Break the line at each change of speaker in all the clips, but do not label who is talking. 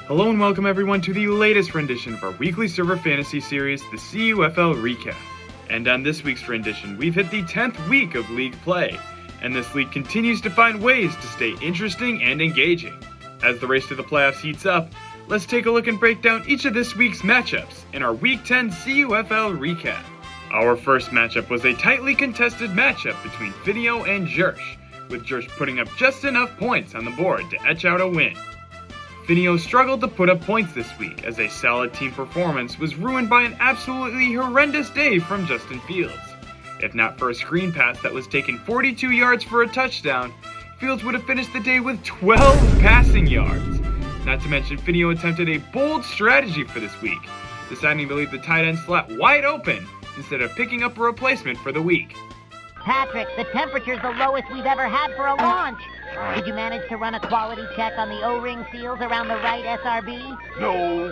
Hello and welcome everyone to the latest rendition of our weekly server fantasy series, the CUFL Recap. And on this week's rendition, we've hit the 10th week of league play, and this league continues to find ways to stay interesting and engaging. As the race to the playoffs heats up, let's take a look and break down each of this week's matchups in our Week 10 CUFL Recap. Our first matchup was a tightly contested matchup between Finio and Jersh, with Jersh putting up just enough points on the board to etch out a win. Finio struggled to put up points this week as a solid team performance was ruined by an absolutely horrendous day from Justin Fields. If not for a screen pass that was taken 42 yards for a touchdown, Fields would have finished the day with 12 passing yards. Not to mention Finio attempted a bold strategy for this week, deciding to leave the tight end slot wide open instead of picking up a replacement for the week.
Patrick, the temperature's the lowest we've ever had for a launch. Did you manage to run a quality check on the O-ring seals around the right SRB?
No.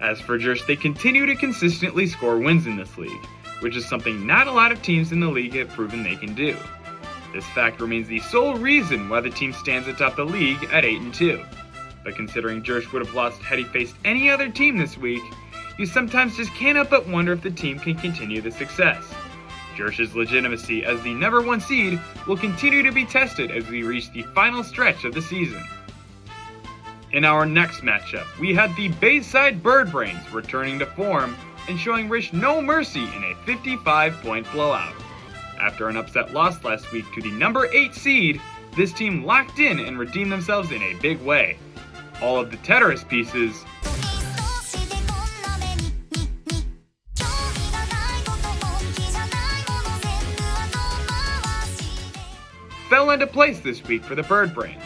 As for Jersh, they continue to consistently score wins in this league, which is something not a lot of teams in the league have proven they can do. This fact remains the sole reason why the team stands atop the league at 8-2. But considering Jersh would have lost had he faced any other team this week, you sometimes just can't help but wonder if the team can continue the success. Jersh's legitimacy as the number 1 seed will continue to be tested as we reach the final stretch of the season. In our next matchup, we had the Bayside Bird Brains returning to form and showing Rish no mercy in a 55-point blowout. After an upset loss last week to the number 8 seed, this team locked in and redeemed themselves in a big way. All of the Tetris pieces fell into place this week for the Bird Brains,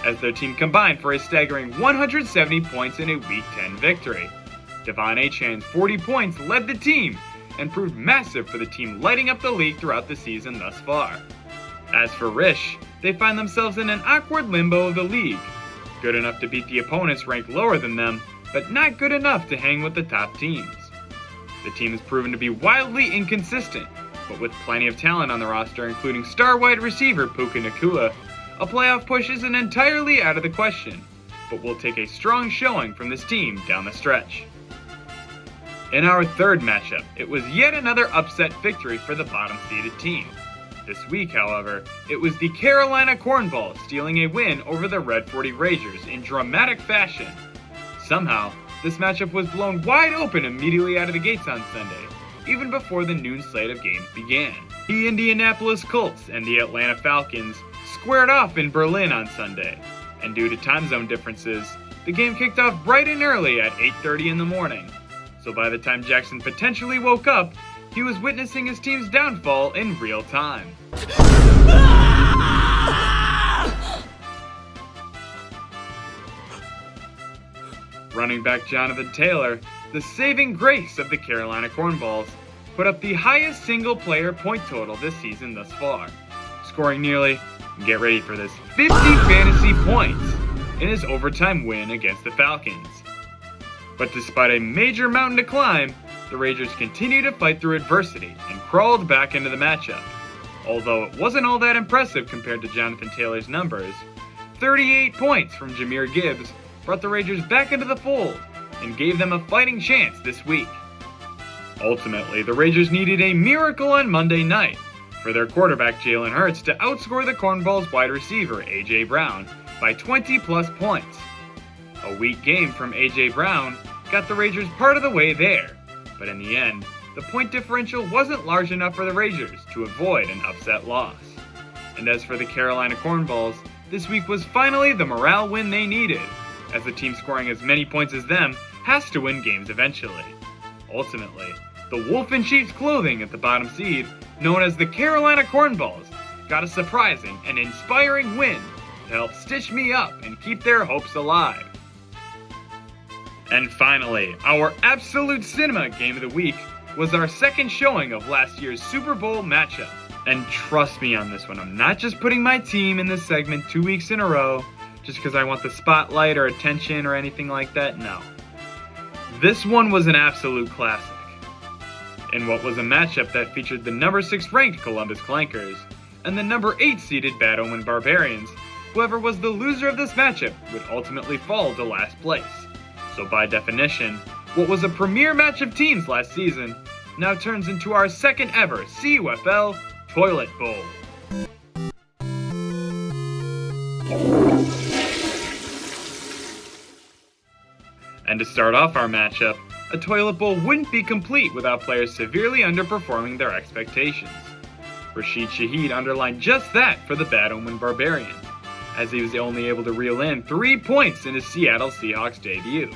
as their team combined for a staggering 170 points in a Week 10 victory. Devon Achan's 40 points led the team and proved massive for the team lighting up the league throughout the season thus far. As for Rish, they find themselves in an awkward limbo of the league. Good enough to beat the opponents ranked lower than them, but not good enough to hang with the top teams. The team has proven to be wildly inconsistent, but with plenty of talent on the roster including star wide receiver Puka Nacua, a playoff push isn't entirely out of the question, but will take a strong showing from this team down the stretch. In our third matchup, it was yet another upset victory for the bottom-seeded team. This week, however, it was the Carolina Cornballs stealing a win over the Red 40 Ragers in dramatic fashion. Somehow, this matchup was blown wide open immediately out of the gates on Sunday, even before the noon slate of games began. The Indianapolis Colts and the Atlanta Falcons squared off in Berlin on Sunday, and due to time zone differences, the game kicked off bright and early at 8:30 in the morning. So by the time Jackson potentially woke up, he was witnessing his team's downfall in real time. Running back Jonathan Taylor, the saving grace of the Carolina Cornballs, put up the highest single-player point total this season thus far, scoring nearly, get ready for this, 50 fantasy points in his overtime win against the Falcons. But despite a major mountain to climb, the Ragers continued to fight through adversity and crawled back into the matchup. Although it wasn't all that impressive compared to Jonathan Taylor's numbers, 38 points from Jahmyr Gibbs brought the Ragers back into the fold and gave them a fighting chance this week. Ultimately, the Ragers needed a miracle on Monday night for their quarterback Jalen Hurts to outscore the Cornballs wide receiver A.J. Brown by 20-plus points. A weak game from A.J. Brown got the Ragers part of the way there, but in the end, the point differential wasn't large enough for the Ragers to avoid an upset loss. And as for the Carolina Cornballs, this week was finally the morale win they needed, as the team scoring as many points as them has to win games eventually. Ultimately, the wolf in sheep's clothing at the bottom seed, known as the Carolina Cornballs, got a surprising and inspiring win to help stitch me up and keep their hopes alive. And finally, our absolute cinema game of the week was our second showing of last year's Super Bowl matchup. And trust me on this one, I'm not just putting my team in this segment 2 weeks in a row just because I want the spotlight or attention or anything like that, no. This one was an absolute classic. In what was a matchup that featured the number 6 ranked Columbus Clankers and the number 8 seeded Bad Omen Barbarians, whoever was the loser of this matchup would ultimately fall to last place. So by definition, what was a premier match of teams last season now turns into our second ever CUFL Toilet Bowl. And to start off our matchup, a toilet bowl wouldn't be complete without players severely underperforming their expectations. Rashid Shaheed underlined just that for the Bad Omen Barbarians, as he was only able to reel in 3 points in his Seattle Seahawks debut.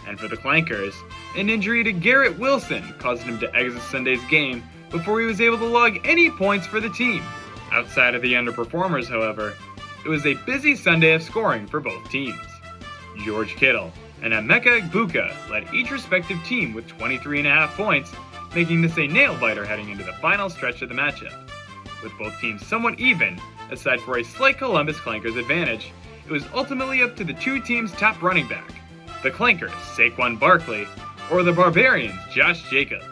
And for the Clankers, an injury to Garrett Wilson caused him to exit Sunday's game before he was able to log any points for the team. Outside of the underperformers, however, it was a busy Sunday of scoring for both teams. George Kittle and Emeka Egbuka led each respective team with 23.5 points, making this a nail-biter heading into the final stretch of the matchup. With both teams somewhat even, aside for a slight Columbus Clankers advantage, it was ultimately up to the two teams' top running back, the Clankers' Saquon Barkley, or the Barbarians' Josh Jacobs.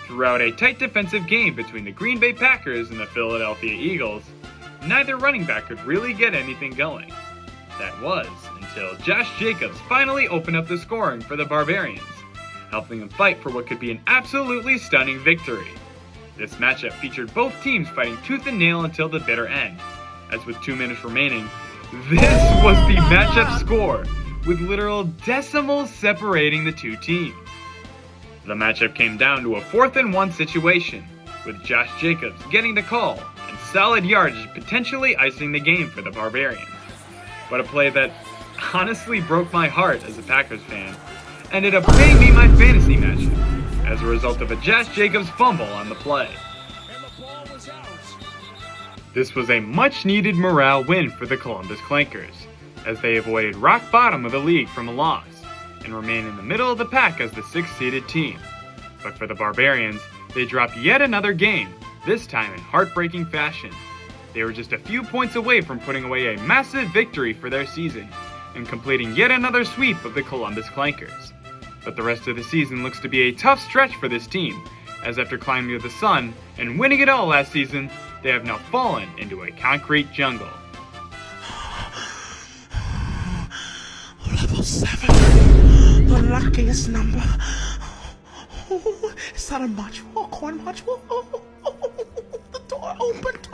Throughout a tight defensive game between the Green Bay Packers and the Philadelphia Eagles, neither running back could really get anything going. That was until Josh Jacobs finally opened up the scoring for the Barbarians, helping them fight for what could be an absolutely stunning victory. This matchup featured both teams fighting tooth and nail until the bitter end, as with 2 minutes remaining, this was the matchup score, with literal decimals separating the two teams. The matchup came down to a 4th and 1 situation, with Josh Jacobs getting the call and solid yardage potentially icing the game for the Barbarians. But a play that honestly broke my heart as a Packers fan ended up paying me my fantasy matchup as a result of a Josh Jacobs fumble on the play. This was a much needed morale win for the Columbus Clankers, as they avoided rock bottom of the league from a loss and remain in the middle of the pack as the 6th seeded team. But for the Barbarians, they dropped yet another game, this time in heartbreaking fashion. They were just a few points away from putting away a massive victory for their season and completing yet another sweep of the Columbus Clankers. But the rest of the season looks to be a tough stretch for this team, as after climbing to the sun and winning it all last season, they have now fallen into a concrete jungle.
Level 7, the luckiest number. Is that a module? A corn module? The door opened.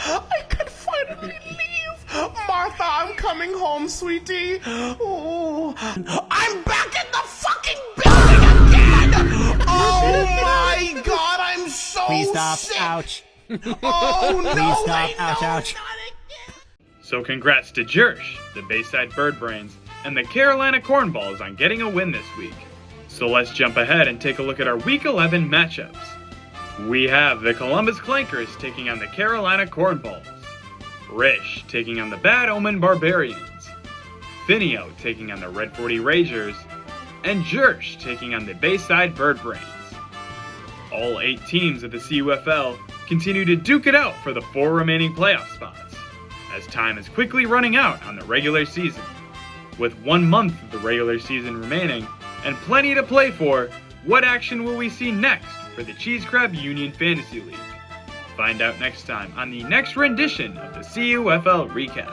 I can finally leave. Martha, I'm coming home, sweetie. Ooh. I'm back in the fucking building again. Oh my God, I'm so
Please stop.
sick.
Ouch.
Oh no.
Please stop.
wait,
Ouch,
no,
ouch.
not again.
So congrats to Jersh, the Bayside Birdbrains, and the Carolina Cornballs on getting a win this week. So let's jump ahead and take a look at our Week 11 matchups. We have the Columbus Clankers taking on the Carolina Cornballs, Rish taking on the Bad Omen Barbarians, Finio taking on the Red 40 Ragers, and Jersh taking on the Bayside Birdbrains. All 8 teams of the CUFL continue to duke it out for the 4 remaining playoff spots, as time is quickly running out on the regular season. With 1 month of the regular season remaining and plenty to play for, what action will we see next for the Cheese Crab Union Fantasy League? Find out next time on the next rendition of the CUFL Recap.